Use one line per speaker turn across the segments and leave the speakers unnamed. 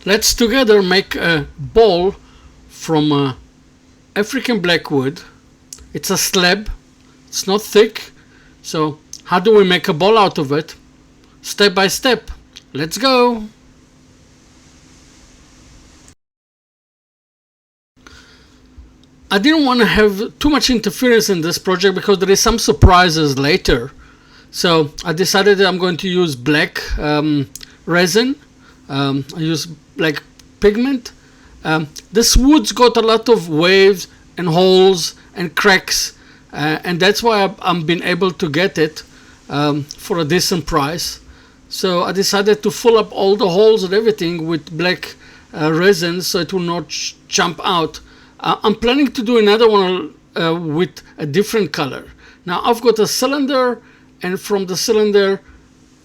Let's together make a bowl from African blackwood. It's a slab, it's not thick, so how do we make a bowl out of it? Step by step. Let's go! I didn't want to have too much interference in this project because there is some surprises later. So I decided that I'm going to use black resin. I use black pigment. This wood's got a lot of waves and holes and cracks, and that's why I'm been able to get it for a decent price. So I decided to fill up all the holes and everything with black resin so it will not jump out. I'm planning to do another one with a different color. Now I've got a cylinder, and from the cylinder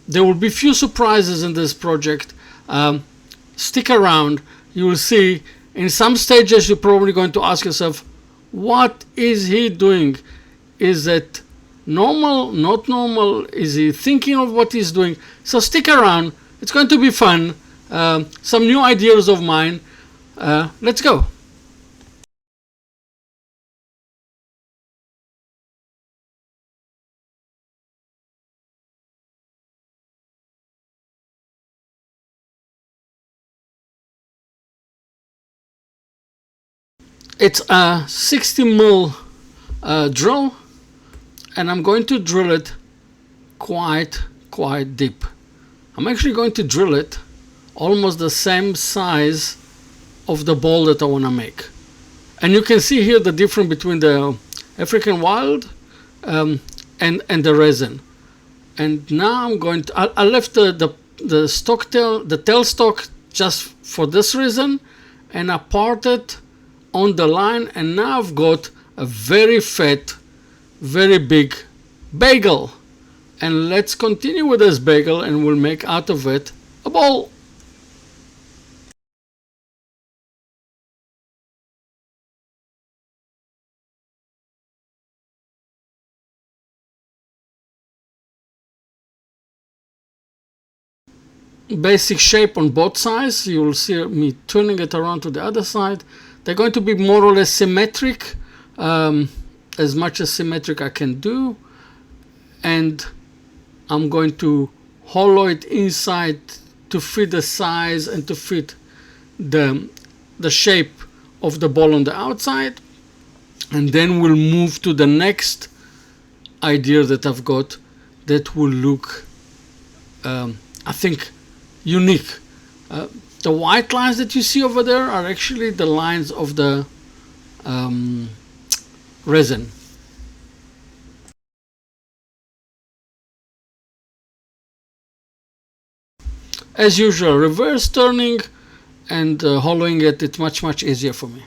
there will be few surprises in this project. Stick around, you will see. In some stages you're probably going to ask yourself, what is he doing? Is it normal, not normal? Is he thinking of what he's doing? So stick around, it's going to be fun. Some new ideas of mine. Let's go. It's a 60 mm drill, and I'm going to drill it quite deep. I'm actually going to drill it almost the same size of the bowl that I want to make. And you can see here the difference between the African wild and the resin. And now I'm going to, I left the stock tail, the tailstock, just for this reason, and I parted on the line, and now I've got a very fat, very big bagel. And let's continue with this bagel, and we'll make out of it a bowl. Basic shape on both sides. You will see me turning it around to the other side. They're going to be more or less symmetric, as much as symmetric I can do, and I'm going to hollow it inside to fit the size and to fit the shape of the ball on the outside. And then we'll move to the next idea that I've got that will look, I think, unique. The white lines that you see over there are actually the lines of the resin. As usual, reverse turning and hollowing it, it's much easier for me.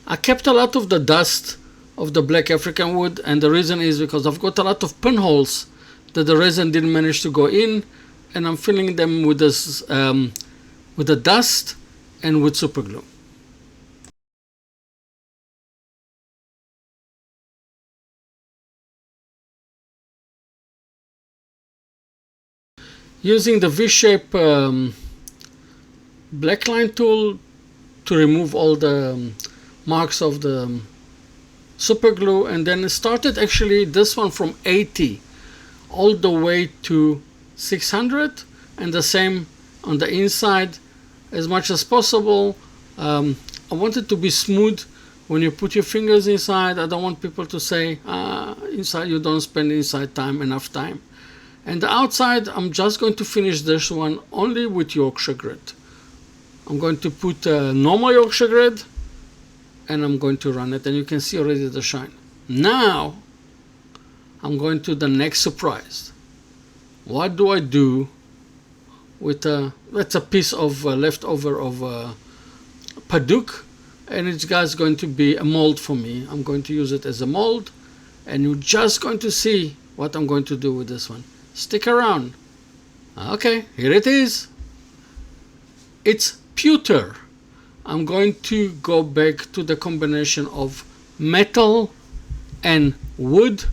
I kept a lot of the dust of the black African wood, and the reason is because I've got a lot of pinholes that the resin didn't manage to go in, and I'm filling them with this with the dust and with super glue. Using the V-shape black line tool to remove all the marks of the super glue, and then it started actually this one from 80 all the way to 600, and the same on the inside as much as possible. I want it to be smooth when you put your fingers inside. I don't want people to say inside you don't spend inside enough time. And the outside, I'm just going to finish this one only with Yorkshire grid. I'm going to put a normal Yorkshire grid, and I'm going to run it, and you can see already the shine. Now I'm going to the next surprise. What do I do with that's a piece of leftover of paduk, and it's guys going to be a mold for me. I'm going to use it as a mold, and you're just going to see what I'm going to do with this one. Stick around. Okay, here it is. It's pewter. I'm going to go back to the combination of metal and wood,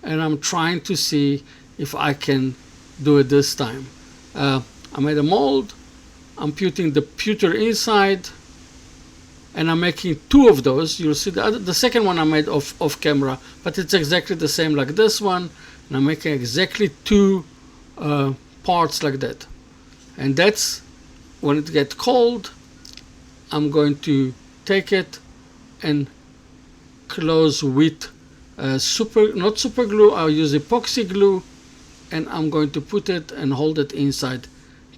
and I'm trying to see if I can do it this time. I made a mold. I'm putting the pewter inside, and I'm making 2 of those. You'll see the second one I made off camera, but it's exactly the same like this one, and I'm making exactly 2 parts like that. And that's when it gets cold, I'm going to take it and close with not super glue, I'll use epoxy glue, and I'm going to put it and hold it inside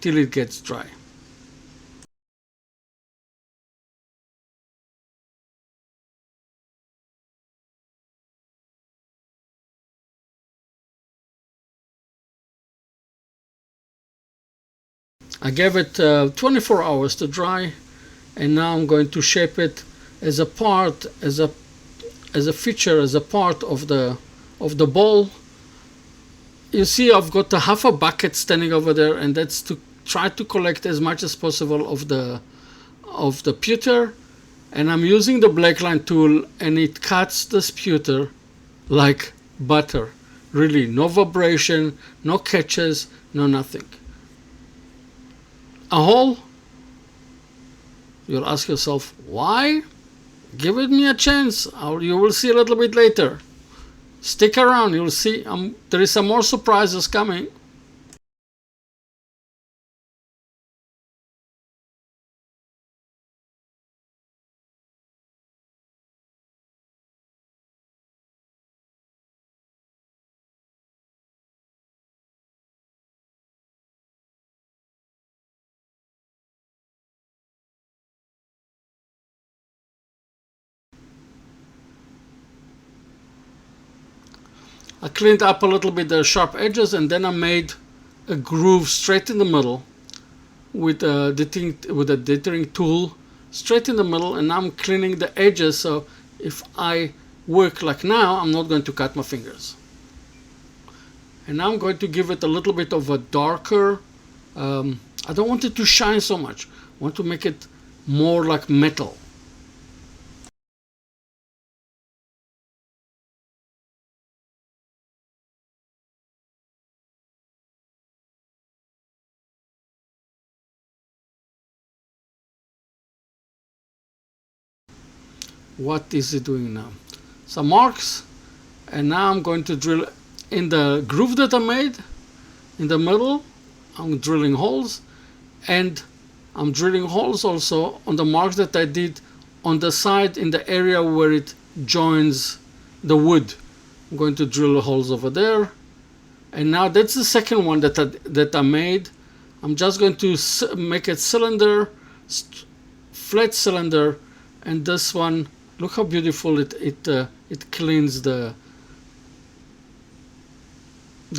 till it gets dry. I gave it 24 hours to dry, and now I'm going to shape it as a part, as a feature, as a part of the bowl. You see, I've got a half a bucket standing over there, and that's to try to collect as much as possible of the pewter. And I'm using the black line tool, and it cuts this pewter like butter. Really, no vibration, no catches, no nothing. A hole? You'll ask yourself, why? Give it me a chance. You will see a little bit later. Stick around, you'll see. There is some more surprises coming. I cleaned up a little bit the sharp edges, and then I made a groove straight in the middle with a deterring tool straight in the middle, and I'm cleaning the edges, so if I work like now, I'm not going to cut my fingers. And now I'm going to give it a little bit of a darker, I don't want it to shine so much, I want to make it more like metal. What is it doing now? Some marks, and now I'm going to drill in the groove that I made in the middle. I'm drilling holes, and I'm drilling holes also on the marks that I did on the side in the area where it joins the wood. I'm going to drill holes over there, and now that's the second one that I made. I'm just going to make it cylinder, flat cylinder, and this one, look how beautiful it cleans the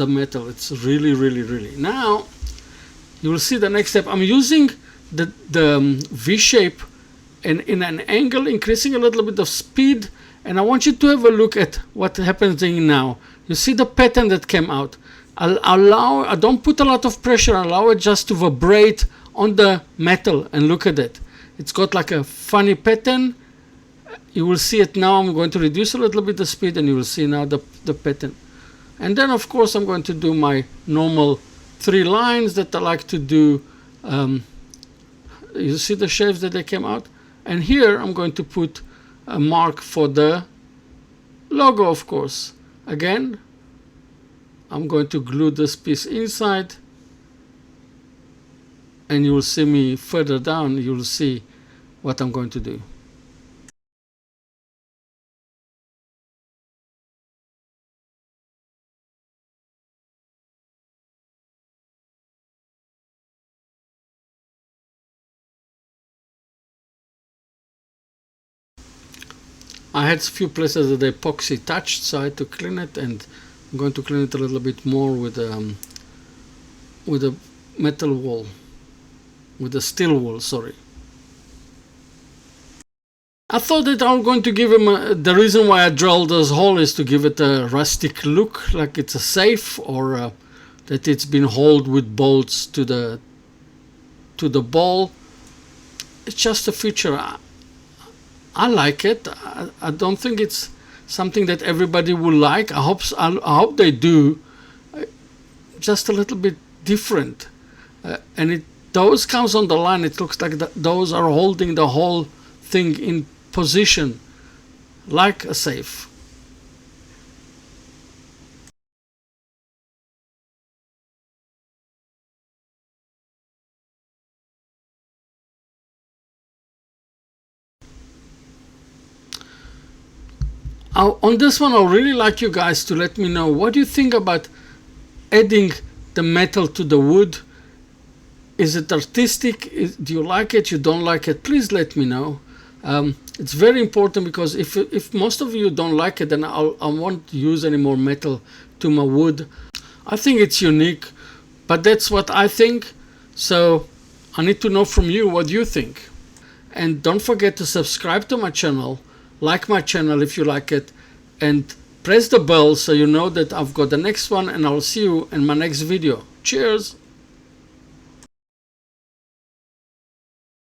metal. It's really. Now you will see the next step. I'm using the V shape and in an angle, increasing a little bit of speed, and I want you to have a look at what happens now. You see the pattern that came out. I don't put a lot of pressure, I allow it just to vibrate on the metal, and look at it. It's got like a funny pattern. You will see it now. I'm going to reduce a little bit the speed, and you will see now the pattern. And then of course I'm going to do my normal 3 lines that I like to do. You see the shapes that they came out, and here I'm going to put a mark for the logo, of course. Again, I'm going to glue this piece inside, and you will see me further down. You will see what I'm going to do. I had a few places that the epoxy touched, so I had to clean it, and I'm going to clean it a little bit more with a metal wool, with a steel wool, sorry. I thought that I'm going to give him the reason why I drilled this hole is to give it a rustic look, like it's a safe, or that it's been held with bolts to the ball. it's just a feature. I like it. I don't think it's something that everybody will like. I hope they do. Just a little bit different, and those comes on the line. It looks like those are holding the whole thing in position, like a safe. On this one, I would really like you guys to let me know what do you think about adding the metal to the wood. Is it artistic? Do you like it? You don't like it? Please let me know. It's very important, because if most of you don't like it, then I won't use any more metal to my wood. I think it's unique, but that's what I think. So I need to know from you what you think. And don't forget to subscribe to my channel, like my channel if you like it, and press the bell so you know that I've got the next one, and I'll see you in my next video. Cheers!